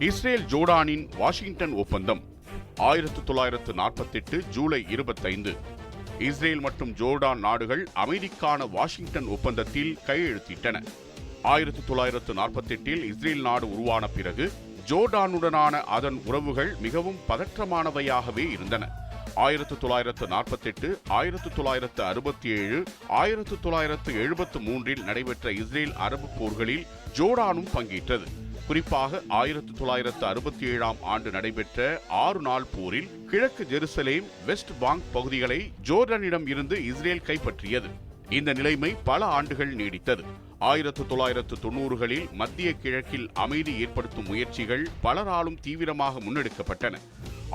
Israel ஜோர்டானின் Washington ஒப்பந்தம் 1948 July 25. Israel மற்றும் Jordan நாடுகள் அமைதிக்கான வாஷிங்டன் ஒப்பந்தத்தில் கையெழுத்திட்டன. 1948 இஸ்ரேல் நாடு உருவான பிறகு ஜோர்டானுடனான அதன் உறவுகள் மிகவும் பதற்றமானவையாகவே இருந்தன. 1948, 1967, 1973 நடைபெற்ற இஸ்ரேல் அரபு போர்களில் ஜோர்டானும் பங்கேற்றது. குறிப்பாக 1967 ஆண்டு நடைபெற்ற 6 நாள் போரில் கிழக்கு ஜெருசலேம், வெஸ்ட் பாங்க் பகுதிகளை ஜோர்டானிடம் இருந்து இஸ்ரேல் கைப்பற்றியது. இந்த நிலைமை பல ஆண்டுகள் நீடித்தது. 1990களில் மத்திய கிழக்கில் அமைதி ஏற்படுத்தும் முயற்சிகள் பலராலும் தீவிரமாக முன்னெடுக்கப்பட்டன.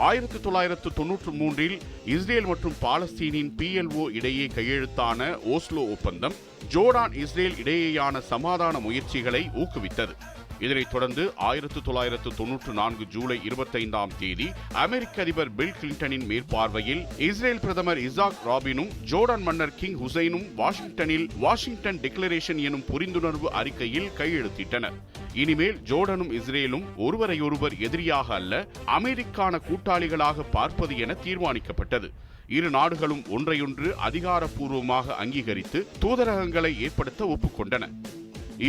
1993 இஸ்ரேல் மற்றும் பாலஸ்தீனின் PLO இடையே கையெழுத்தான ஓஸ்லோ ஒப்பந்தம் ஜோர்டான் இஸ்ரேல் இடையேயான சமாதான முயற்சிகளை ஊக்குவித்தது. இதனைத் தொடர்ந்து 1994 ஜூலை 25 அமெரிக்க அதிபர் பில் கிளின்டனின் மேற்பார்வையில் இஸ்ரேல் பிரதமர் இசாக் ராபினும் ஜோர்டான் மன்னர் கிங் ஹுசைனும் வாஷிங்டனில் வாஷிங்டன் டிக்ளரேஷன் எனும் புரிந்துணர்வு அறிக்கையில் கையெழுத்திட்டனர். இனிமேல் ஜோர்டானும் இஸ்ரேலும் ஒருவரையொருவர் எதிரியாக அல்ல, அமெரிக்கான கூட்டாளிகளாக பார்ப்பது என தீர்மானிக்கப்பட்டது. இரு நாடுகளும் ஒன்றையொன்று அதிகாரப்பூர்வமாக அங்கீகரித்து தூதரகங்களை ஏற்படுத்த ஒப்புக்கொண்டன.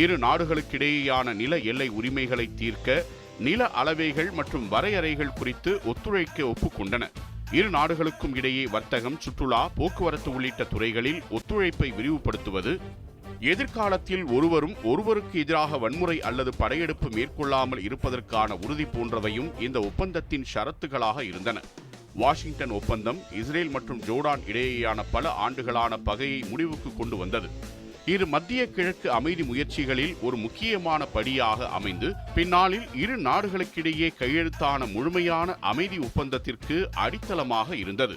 இரு நாடுகளுக்கிடையேயான நில எல்லை உரிமைகளை தீர்க்க நில அளவைகள் மற்றும் வரையறைகள் குறித்து ஒத்துழைக்க ஒப்புக்கொண்டன. இரு நாடுகளுக்கும் இடையே வர்த்தகம், சுற்றுலா, போக்குவரத்து உள்ளிட்ட துறைகளில் ஒத்துழைப்பை விரிவுபடுத்துவது, எதிர்காலத்தில் ஒருவரும் ஒருவருக்கு எதிராக வன்முறை அல்லது படையெடுப்பு மேற்கொள்ளாமல் இருப்பதற்கான உறுதி போன்றவையும் இந்த ஒப்பந்தத்தின் ஷரத்துகளாக இருந்தன. வாஷிங்டன் ஒப்பந்தம் இஸ்ரேல் மற்றும் ஜோர்டான் இடையேயான பல ஆண்டுகளான பகையை முடிவுக்கு கொண்டு வந்தது. இரு மத்திய கிழக்கு அமைதி முயற்சிகளில் ஒரு முக்கியமான படியாக அமைந்து பின்னாளில் இரு நாடுகளுக்கிடையே கையெழுத்தான முழுமையான அமைதி ஒப்பந்தத்திற்கு அடித்தளமாக இருந்தது.